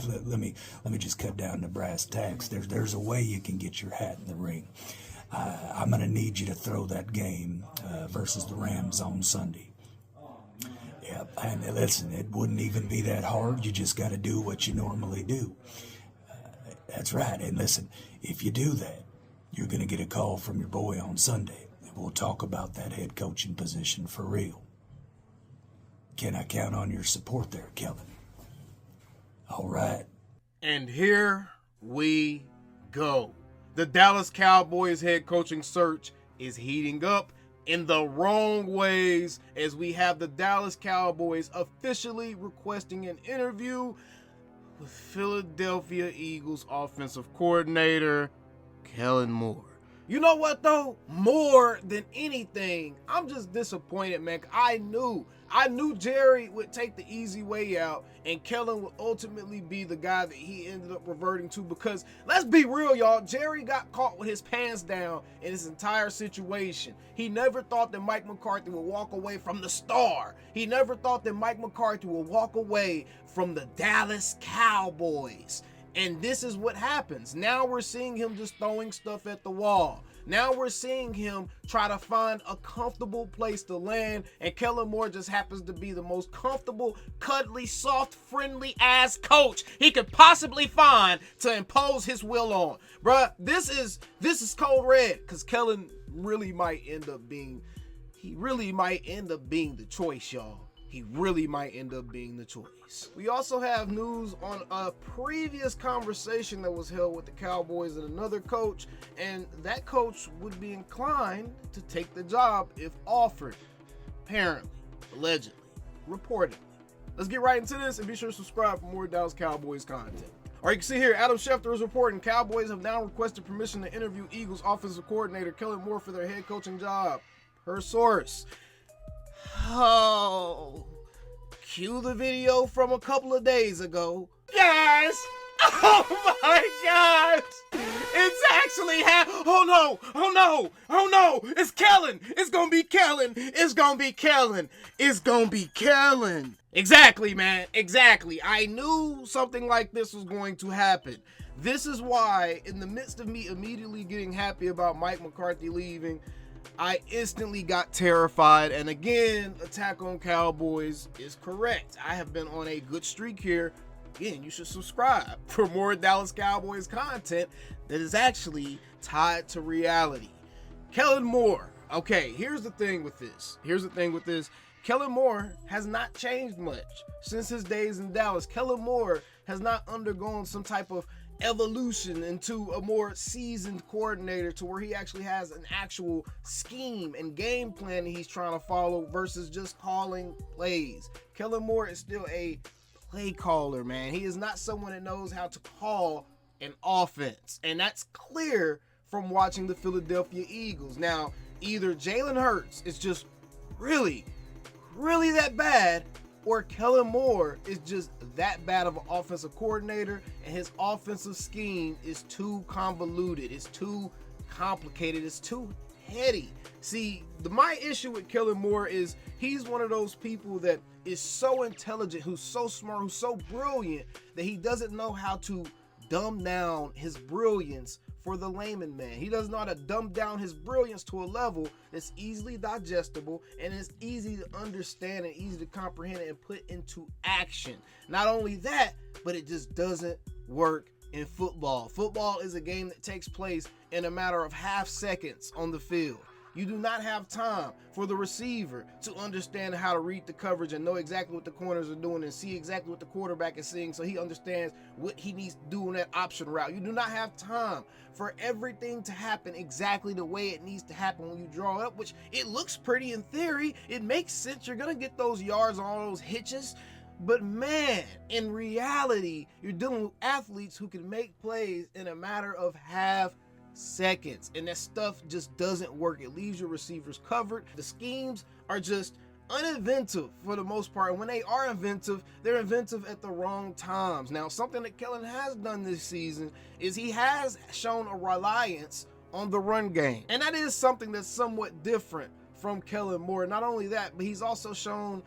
let me just cut down to brass tacks. There's a way you can get your hat in the ring. I'm going to need you to throw that game versus the Rams on Sunday. Yeah, and listen, it wouldn't even be that hard. You just got to do what you normally do. That's right. And listen, if you do that, you're going to get a call from your boy on Sunday. And we'll talk about that head coaching position for real. Can I count on your support there, Kellen? All right. And here we go. The Dallas Cowboys head coaching search is heating up in the wrong ways as we have the Dallas Cowboys officially requesting an interview with Philadelphia Eagles offensive coordinator Kellen Moore. You know what though? More than anything, I'm just disappointed, man. I knew Jerry would take the easy way out and Kellen would ultimately be the guy that he ended up reverting to, because let's be real, y'all, Jerry got caught with his pants down in this entire situation. He never thought that Mike McCarthy would walk away from the star. He never thought that Mike McCarthy would walk away from the Dallas Cowboys. And this is what happens. Now we're seeing him just throwing stuff at the wall. Now we're seeing him try to find a comfortable place to land, and Kellen Moore just happens to be the most comfortable, cuddly, soft, friendly ass coach he could possibly find to impose his will on. Bruh, this is cold red, because Kellen really might end up being the choice, y'all. He really might end up being the choice. We also have news on a previous conversation that was held with the Cowboys and another coach, and that coach would be inclined to take the job if offered. Apparently, allegedly, reportedly. Let's get right into this, and be sure to subscribe for more Dallas Cowboys content. All right, you can see here, Adam Schefter is reporting Cowboys have now requested permission to interview Eagles offensive coordinator Kellen Moore for their head coaching job. Per source. Oh, cue the video from a couple of days ago. Yes! Oh my gosh! It's actually oh no! It's Kellen! It's gonna be Kellen! It's gonna be Kellen! It's gonna be Kellen! Exactly, man. Exactly. I knew something like this was going to happen. This is why, in the midst of me immediately getting happy about Mike McCarthy leaving, I instantly got terrified. And again, Attack on Cowboys is correct. I have been on a good streak here. Again, you should subscribe for more Dallas Cowboys content that is actually tied to reality. Kellen Moore. Okay, here's the thing with this. Kellen Moore has not changed much since his days in Dallas. Kellen Moore has not undergone some type of evolution into a more seasoned coordinator to where he actually has an actual scheme and game plan that he's trying to follow versus just calling plays. Kellen Moore is still a play caller, man. He is not someone that knows how to call an offense, and that's clear from watching the Philadelphia Eagles. Now, either Jalen Hurts is just really that bad, or Kellen Moore is just that bad of an offensive coordinator, and his offensive scheme is too convoluted, it's too complicated, it's too heady. See, my issue with Kellen Moore is he's one of those people that is so intelligent, who's so smart, who's so brilliant, that he doesn't know how to dumb down his brilliance for the layman man. He doesn't know how to dumb down his brilliance to a level that's easily digestible and is easy to understand and easy to comprehend and put into action. Not only that, but it just doesn't work in football. Football is a game that takes place in a matter of half seconds on the field. You do not have time for the receiver to understand how to read the coverage and know exactly what the corners are doing and see exactly what the quarterback is seeing so he understands what he needs to do in that option route. You do not have time for everything to happen exactly the way it needs to happen when you draw up, which it looks pretty in theory. It makes sense. You're going to get those yards on all those hitches. But man, in reality, you're dealing with athletes who can make plays in a matter of half seconds, and that stuff just doesn't work. It leaves your receivers covered. The schemes are just uninventive for the most part, and when they are inventive, they're inventive at the wrong times. Now, something that Kellen has done this season is he has shown a reliance on the run game, and that is something that's somewhat different from Kellen Moore. Not only that, but he's also shown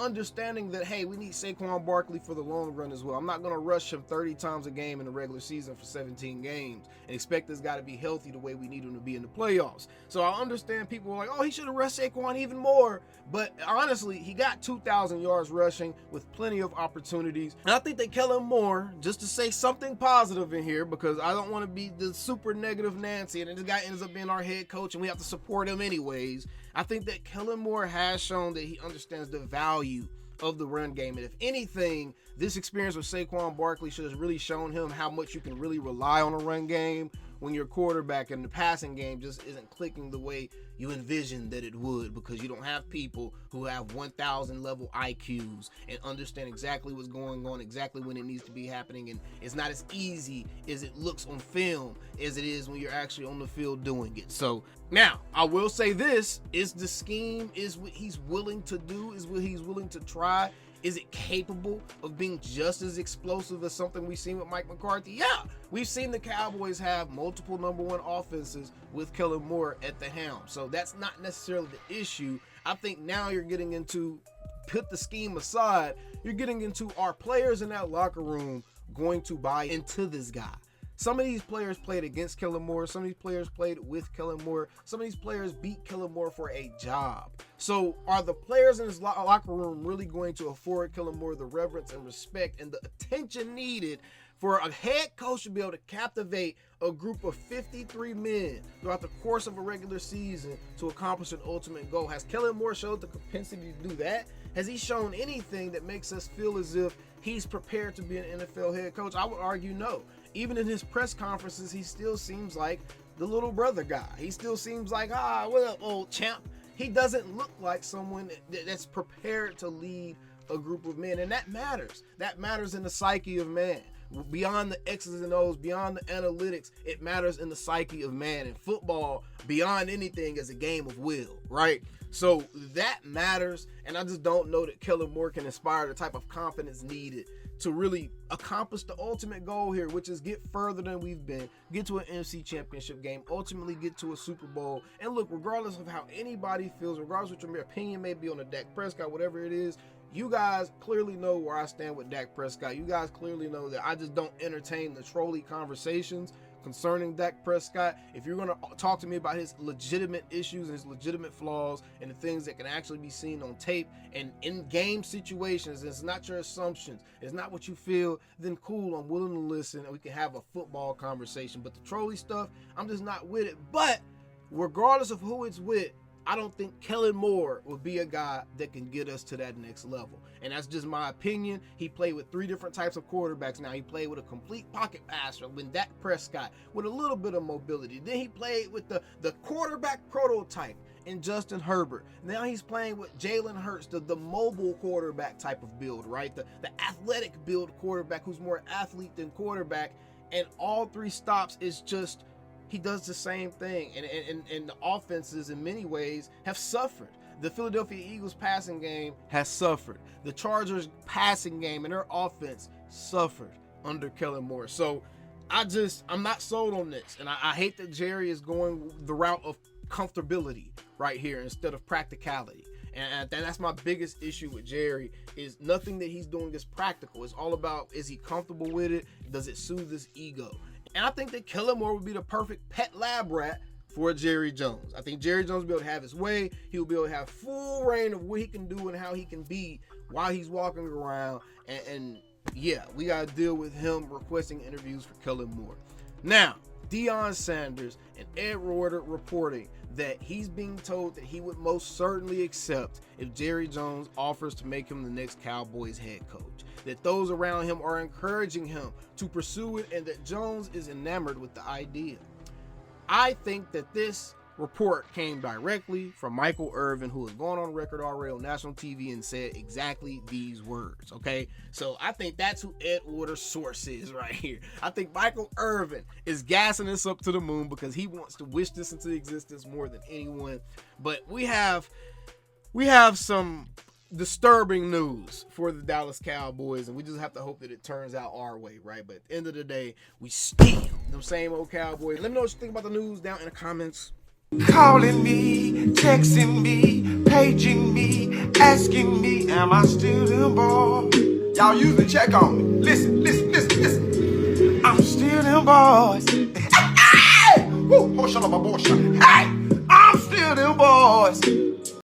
understanding that, hey, we need Saquon Barkley for the long run as well. I'm not going to rush him 30 times a game in the regular season for 17 games and expect this guy to be healthy the way we need him to be in the playoffs. So I understand people are like, oh, he should have rushed Saquon even more. But honestly, he got 2,000 yards rushing with plenty of opportunities. And I think that Kellen Moore, just to say something positive in here, because I don't want to be the super negative Nancy, and this guy ends up being our head coach and we have to support him anyways. I think that Kellen Moore has shown that he understands the value of the run game. And if anything, this experience with Saquon Barkley should have really shown him how much you can really rely on a run game when your quarterback in the passing game just isn't clicking the way you envisioned that it would, because you don't have people who have 1,000 level IQs and understand exactly what's going on, exactly when it needs to be happening. And it's not as easy as it looks on film as it is when you're actually on the field doing it. So now I will say this is the scheme, is what he's willing to do, is what he's willing to try. Is it capable of being just as explosive as something we've seen with Mike McCarthy? Yeah, we've seen the Cowboys have multiple number one offenses with Kellen Moore at the helm. So that's not necessarily the issue. I think now you're getting into, put the scheme aside, you're getting into, our players in that locker room going to buy into this guy? Some of these players played against Kellen Moore. Some of these players played with Kellen Moore. Some of these players beat Kellen Moore for a job. So are the players in his locker room really going to afford Kellen Moore the reverence and respect and the attention needed for a head coach to be able to captivate a group of 53 men throughout the course of a regular season to accomplish an ultimate goal? Has Kellen Moore showed the propensity to do that? Has he shown anything that makes us feel as if he's prepared to be an NFL head coach? I would argue no. Even in his press conferences, he still seems like the little brother guy. He still seems like, what up, old champ? He doesn't look like someone that's prepared to lead a group of men, and that matters. That matters in the psyche of man. Beyond the X's and O's, beyond the analytics, it matters in the psyche of man. And football, beyond anything, is a game of will, right? So that matters, and I just don't know that Kellen Moore can inspire the type of confidence needed to really accomplish the ultimate goal here, which is get further than we've been, get to an NFC championship game, ultimately get to a Super Bowl. And look, regardless of how anybody feels, regardless of what your opinion may be on the Dak Prescott, whatever it is, you guys clearly know where I stand with Dak Prescott. You guys clearly know that I just don't entertain the trolley conversations concerning Dak Prescott. If you're going to talk to me about his legitimate issues and his legitimate flaws and the things that can actually be seen on tape and in game situations, it's not your assumptions, it's not what you feel, then cool, I'm willing to listen and we can have a football conversation. But the trolley stuff, I'm just not with it. But regardless of who it's with, I don't think Kellen Moore will be a guy that can get us to that next level. And that's just my opinion. He played with 3 different types of quarterbacks. Now he played with a complete pocket passer with Dak Prescott with a little bit of mobility. Then he played with the quarterback prototype in Justin Herbert. Now he's playing with Jalen Hurts, the mobile quarterback type of build, right? The athletic build quarterback who's more athlete than quarterback. And all 3 stops is just, he does the same thing, and the offenses in many ways have suffered. The Philadelphia Eagles passing game has suffered. The Chargers passing game and their offense suffered under Kellen Moore. So I'm not sold on this, and I hate that Jerry is going the route of comfortability right here instead of practicality. And that's my biggest issue with Jerry, is nothing that he's doing is practical. It's all about, is he comfortable with it? Does it soothe his ego? And I think that Kellen Moore would be the perfect pet lab rat for Jerry Jones. I think Jerry Jones will be able to have his way. He will be able to have full reign of what he can do and how he can be while he's walking around. And yeah, we got to deal with him requesting interviews for Kellen Moore. Now, Deion Sanders and Ed Reuther reporting that he's being told that he would most certainly accept if Jerry Jones offers to make him the next Cowboys head coach. That those around him are encouraging him to pursue it, and that Jones is enamored with the idea. I think that this report came directly from Michael Irvin, who has gone on record already on national TV and said exactly these words, okay? So I think that's who Ed Reuther's source is right here. I think Michael Irvin is gassing this up to the moon because he wants to wish this into existence more than anyone. But we have some disturbing news for the Dallas Cowboys, and we just have to hope that it turns out our way, right? But at the end of the day, we still them same old Cowboys. Let me know what you think about the news down in the comments Calling me, texting me, paging me, asking me, am I still them boys? Y'all usually check on me. Listen. I'm still them boys. Hey! Woo! Hey!